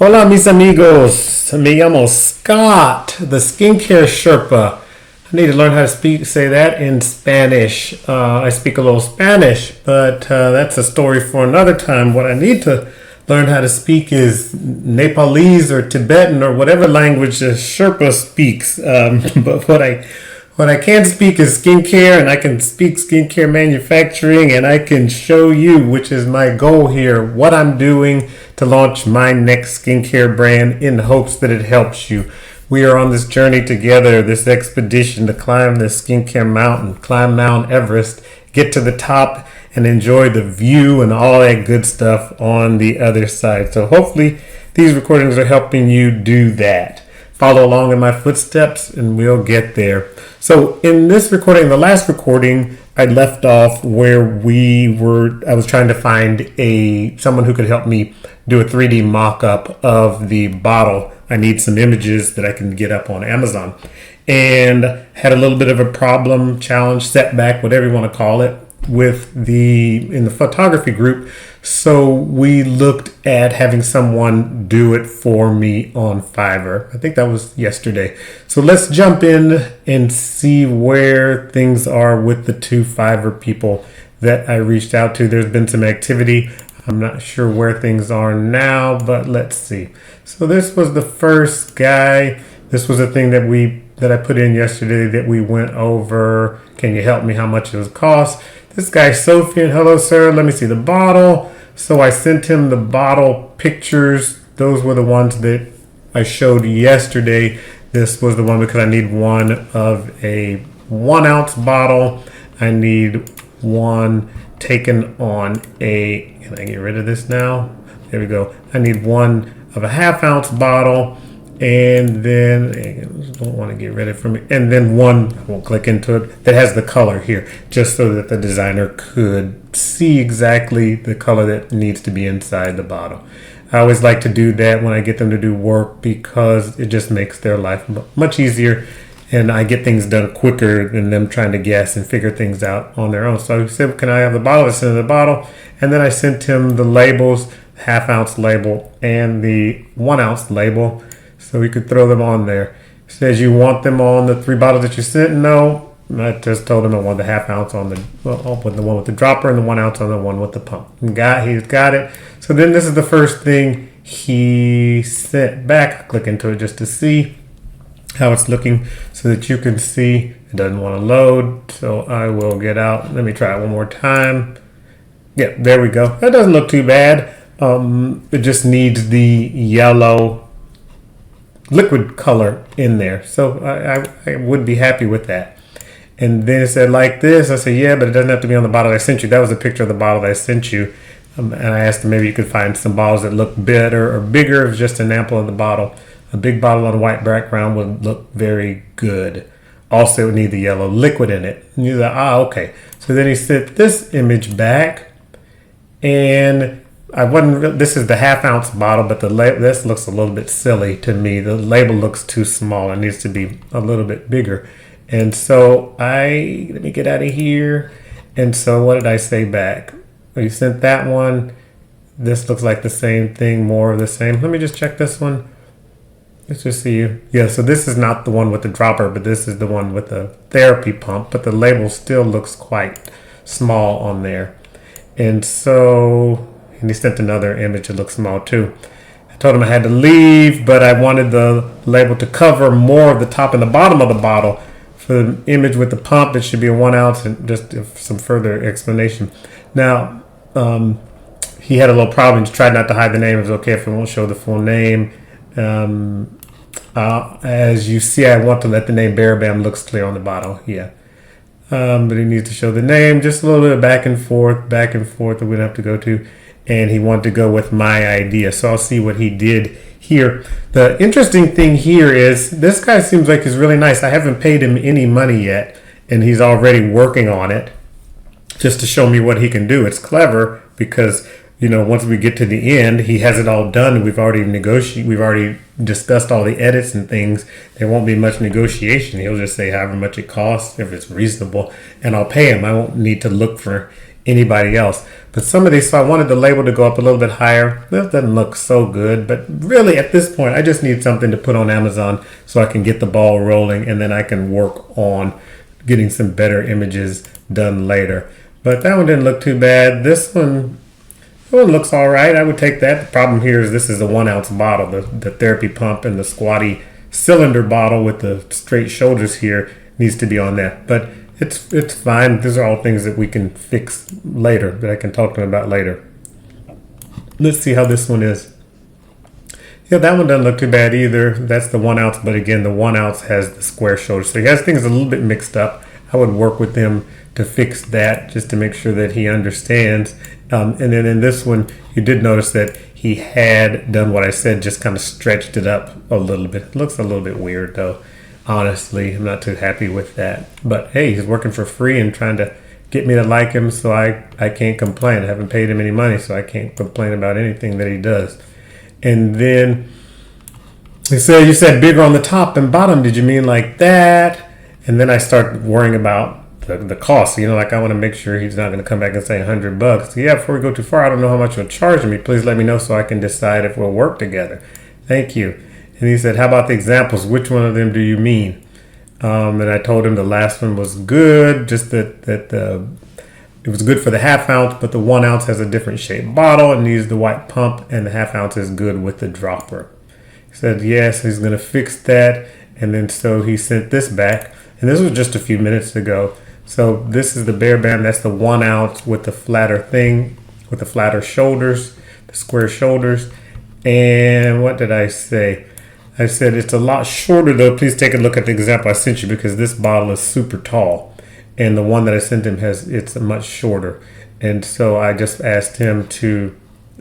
Hola mis amigos, me llamo Scott, the Skincare Sherpa. I need to learn how to say that in Spanish. I speak a little Spanish, but that's a story for another time. What I need to learn how to speak is Nepalese or Tibetan or whatever language a Sherpa speaks. But what I can speak is skincare, and I can speak skincare manufacturing, and I can show you, which is my goal here, what I'm doing to launch my next skincare brand in hopes that it helps you. We are on this journey together, this expedition to climb this skincare mountain, climb Mount Everest, get to the top, and enjoy the view and all that good stuff on the other side. So hopefully these recordings are helping you do that. Follow along in my footsteps and we'll get there. So in this recording, the last recording, I left off where I was trying to find someone who could help me do a 3D mock-up of the bottle. I need some images that I can get up on Amazon. And had a little bit of a problem, challenge, setback, whatever you want to call it, in the photography group. So we looked at having someone do it for me on Fiverr. I think that was yesterday. So let's jump in and see where things are with the two Fiverr people that I reached out to. There's been some activity. I'm not sure where things are now, but let's see. So this was the first guy. This was a thing that I put in yesterday that we went over. Can you help me? How much it was cost? This guy, Sofian, hello, sir. Let me see the bottle. So I sent him the bottle pictures. Those were the ones that I showed yesterday. This was the one because I need one of a 1 ounce bottle. I need one taken on can I get rid of this now? There we go. I need one of a 1/2 ounce bottle. And then I don't want to get rid of it from me. And then one, I won't click into it, that has the color here, just so that the designer could see exactly the color that needs to be inside the bottle. I always like to do that when I get them to do work because it just makes their life much easier, and I get things done quicker than them trying to guess and figure things out on their own. So I said, can I have the bottle? I sent him the bottle, and then I sent him the labels, 1/2 ounce label and the 1 ounce label. So we could throw them on there. It says you want them on the 3 bottles that you sent? No. I just told him I want the 1/2 ounce on the one with the dropper and the 1 ounce on the one with the pump. He's got it. So then this is the first thing he sent back. I'll click into it just to see how it's looking so that you can see. It doesn't want to load. So I will get out. Let me try it one more time. Yeah, there we go. That doesn't look too bad. It just needs the yellow liquid color in there, so I would be happy with that. And then it said like this. I said yeah, but it doesn't have to be on the bottle I sent you. That was a picture of the bottle that I sent you, and I asked him maybe you could find some bottles that look better or bigger. It was just an example of the bottle. A big bottle on a white background would look very good. Also, it would need the yellow liquid in it. And you're like, okay. So then he sent this image back, and this is the 1/2 ounce bottle, but this looks a little bit silly to me. The label looks too small. It needs to be a little bit bigger. And so let me get out of here. And so what did I say back? You sent that one. This looks like the same thing, more of the same. Let me just check this one. Let's just see. Yeah, so this is not the one with the dropper, but this is the one with the therapy pump, but the label still looks quite small on there. And he sent another image that looks small too. I told him I had to leave, but I wanted the label to cover more of the top and the bottom of the bottle. For the image with the pump, it should be a 1 ounce, and just some further explanation. Now, he had a little problem. He tried not to hide the name. It was okay if it won't show the full name. As you see, I want to let the name Barabam looks clear on the bottle. Yeah. But he needs to show the name. Just a little bit of back and forth that we don't have to go to. And he wanted to go with my idea. So I'll see what he did here. The interesting thing here is this guy seems like he's really nice. I haven't paid him any money yet, and he's already working on it just to show me what he can do. It's clever because, once we get to the end, he has it all done. We've already discussed all the edits and things. There won't be much negotiation. He'll just say however much it costs, if it's reasonable, and I'll pay him. I won't need to look for anybody else. But some of these, so I wanted the label to go up a little bit higher. That doesn't look so good, but really at this point, I just need something to put on Amazon so I can get the ball rolling, and then I can work on getting some better images done later. But that one didn't look too bad. This one looks all right. I would take that. The problem here is this is a 1 ounce bottle. The therapy pump and the squatty cylinder bottle with the straight shoulders here needs to be on that. But it's fine. These are all things that we can fix later, that I can talk to him about later. Let's see how this one is. Yeah, that one doesn't look too bad either. That's the 1 ounce, but again, the 1 ounce has the square shoulders. So he has things a little bit mixed up. I would work with him to fix that, just to make sure that he understands. And then in this one, you did notice that he had done what I said, just kind of stretched it up a little bit. It looks a little bit weird though. Honestly, I'm not too happy with that. But hey, he's working for free and trying to get me to like him, so I can't complain. I haven't paid him any money, so I can't complain about anything that he does. And then he said, you said bigger on the top and bottom. Did you mean like that? And then I start worrying about the cost. Like I want to make sure he's not going to come back and say $100. Yeah, before we go too far, I don't know how much you'll charge me. Please let me know so I can decide if we'll work together. Thank you. And he said, how about the examples? Which one of them do you mean? And I told him the last one was good, just that it was good for the half ounce, but the 1 ounce has a different shaped bottle and needs the white pump, and the half ounce is good with the dropper. He said, yes, he's going to fix that. And then so he sent this back, and this was just a few minutes ago. So this is the Bear Band. That's the 1 ounce with the flatter thing, with the flatter shoulders, the square shoulders. And what did I say? I said it's a lot shorter though. Please take a look at the example I sent you, because this bottle is super tall, and the one that I sent him it's much shorter. And so I just asked him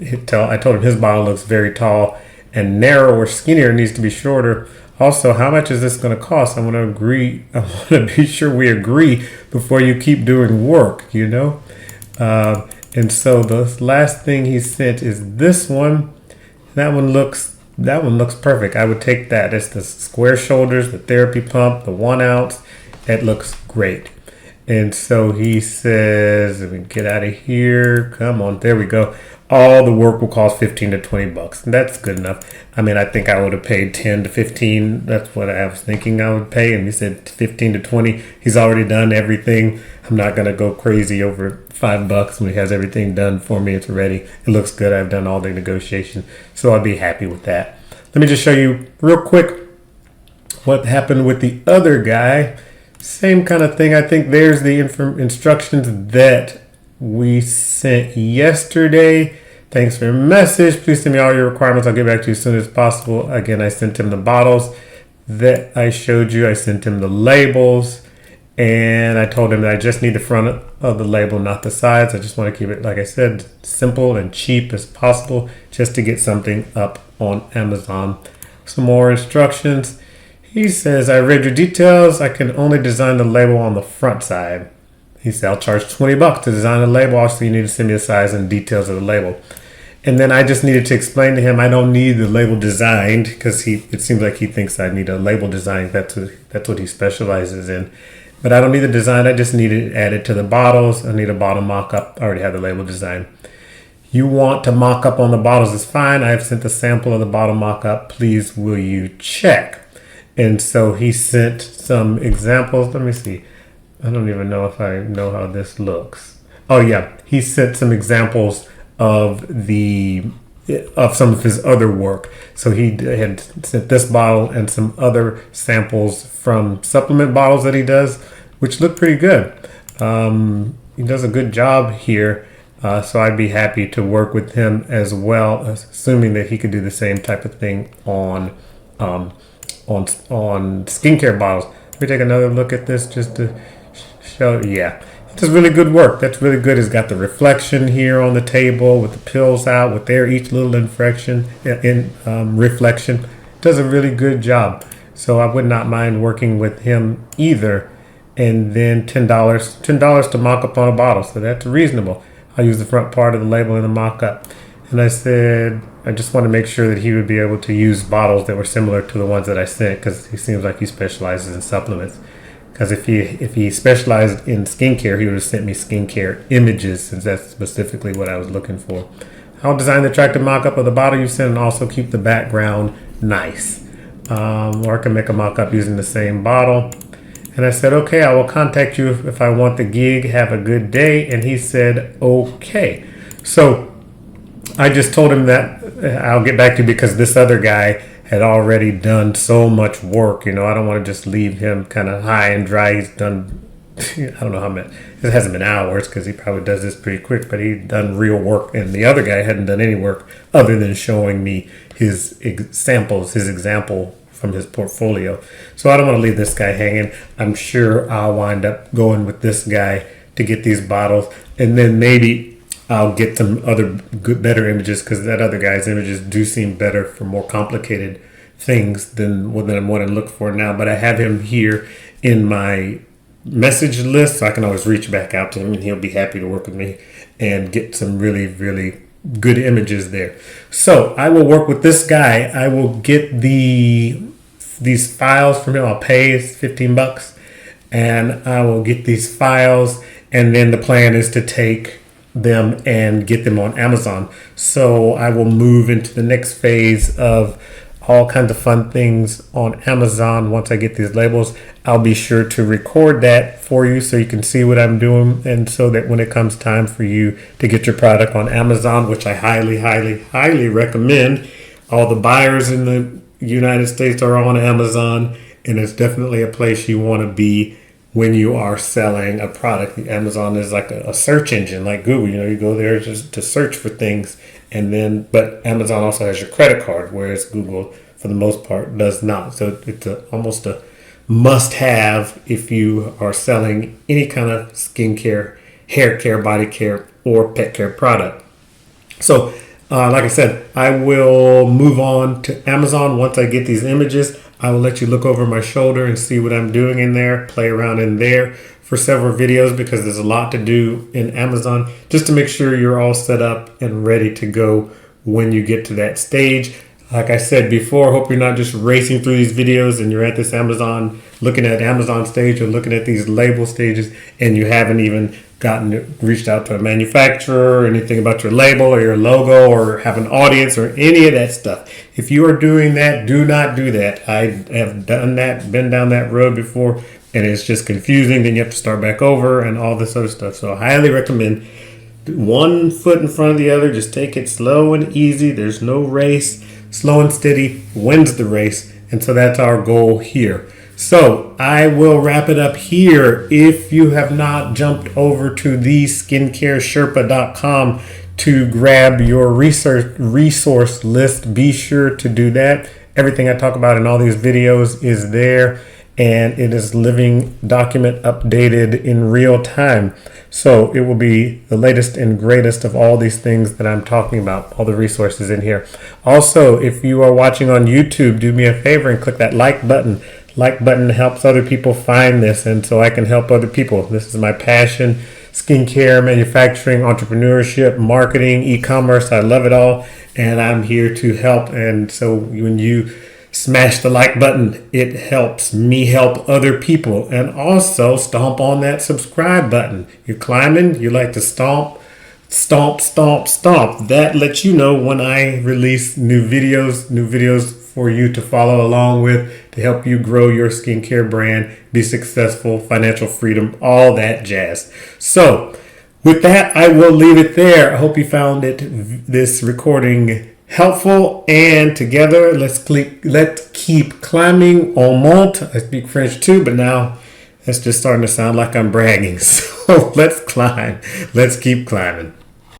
I told him his bottle looks very tall and narrow or skinnier, needs to be shorter. Also, how much is this going to cost? I want to be sure we agree before you keep doing work, And so the last thing he sent is this one. That one looks perfect. I would take that. It's the square shoulders, the therapy pump, the 1 ounce. It looks great. And so he says, let me get out of here. Come on, there we go. All the work will cost $15 to $20. And that's good enough. I mean, I think I would have paid 10 to 15. That's what I was thinking I would pay. And he said 15 to 20. He's already done everything. I'm not going to go crazy over $5 when he has everything done for me. It's ready. It looks good. I've done all the negotiation. So I'll be happy with that. Let me just show you real quick what happened with the other guy. Same kind of thing. I think there's the instructions that we sent yesterday. Thanks for your message. Please send me all your requirements. I'll get back to you as soon as possible. Again, I sent him the bottles that I showed you. I sent him the labels, and I told him that I just need the front of the label, not the sides. I just want to keep it, like I said, simple and cheap as possible, just to get something up on Amazon. Some more instructions. He says, I read your details. I can only design the label on the front side. He said, I'll charge $20 to design the label. Also, you need to send me the size and details of the label. And then I just needed to explain to him I don't need the label designed, because it seems like he thinks I need a label design. That's what he specializes in. But I don't need the design. I just need it added to the bottles. I need a bottle mock-up. I already have the label design. You want to mock up on the bottles, is fine. I have sent a sample of the bottle mock-up. Please, will you check? And so he sent some examples. Let me see. I don't even know if I know how this looks. Oh yeah, he sent some examples of some of his other work. So he had sent this bottle and some other samples from supplement bottles that he does, which look pretty good. He does a good job here. So I'd be happy to work with him as well, assuming that he could do the same type of thing on skincare bottles. Let me take another look at this just to show. Yeah, it does really good work. That's really good. It's got the reflection here on the table with the pills out, with each little reflection. It does a really good job. So I would not mind working with him either. And then $10 to mock up on a bottle. So that's reasonable. I'll use the front part of the label in the mock-up. And I said, I just want to make sure that he would be able to use bottles that were similar to the ones that I sent, because he seems like he specializes in supplements. Because if he specialized in skincare, he would have sent me skincare images, since that's specifically what I was looking for. I'll design the attractive mock-up of the bottle you sent and also keep the background nice. Or I can make a mock-up using the same bottle. And I said, okay, I will contact you if I want the gig. Have a good day. And he said, okay. So I just told him that I'll get back to you, because this other guy had already done so much work. I don't want to just leave him kind of high and dry. He's done, I don't know how many, it hasn't been hours, because he probably does this pretty quick, but he's done real work. And the other guy hadn't done any work other than showing me his samples, his example from his portfolio. So I don't want to leave this guy hanging. I'm sure I'll wind up going with this guy to get these bottles, and then maybe I'll get some other better images, because that other guy's images do seem better for more complicated things than what I'm looking for now. But I have him here in my message list, so I can always reach back out to him, and he'll be happy to work with me and get some really, really good images there. So I will work with this guy. I will get these files from him. I'll pay $15, and I will get these files, and then the plan is to take them and get them on Amazon. So I will move into the next phase of all kinds of fun things on Amazon. Once I get these labels, I'll be sure to record that for you so you can see what I'm doing, and so that when it comes time for you to get your product on Amazon, which I highly, highly, highly recommend. All the buyers in the United States are on Amazon, and it's definitely a place you want to be when you are selling a product. Amazon is like a search engine, like Google. You go there just to search for things, but Amazon also has your credit card, whereas Google, for the most part, does not. So it's almost a must-have if you are selling any kind of skincare, hair care, body care, or pet care product. So, like I said, I will move on to Amazon once I get these images. I will let you look over my shoulder and see what I'm doing in there, play around in there for several videos, because there's a lot to do in Amazon, just to make sure you're all set up and ready to go when you get to that stage. Like I said before, hope you're not just racing through these videos and you're at this looking at Amazon stage, or looking at these label stages, and you haven't even reached out to a manufacturer or anything about your label or your logo, or have an audience or any of that stuff. If you are doing that, do not do that. I have done that, been down that road before, and it's just confusing. Then you have to start back over and all this other stuff. So I highly recommend one foot in front of the other. Just take it slow and easy. There's no race. Slow and steady wins the race. And so that's our goal here. So I will wrap it up here. If you have not jumped over to theskincaresherpa.com to grab your resource list, be sure to do that. Everything I talk about in all these videos is there, and it is living document updated in real time. So it will be the latest and greatest of all these things that I'm talking about, all the resources in here. Also, if you are watching on YouTube, do me a favor and click that like button. Like button helps other people find this, and so I can help other people. This is my passion: skincare, manufacturing, entrepreneurship, marketing, e-commerce. I love it all, and I'm here to help. And so when you smash the like button, it helps me help other people. And also stomp on that subscribe button. You're climbing, you like to stomp, stomp, stomp, stomp. That lets you know when I release new videos for you to follow along with, to help you grow your skincare brand, be successful, financial freedom, all that jazz. So with that, I will leave it there. I hope you found this recording helpful, and together let's keep climbing. On monte. I speak French too, but now that's just starting to sound like I'm bragging. So let's climb. Let's keep climbing.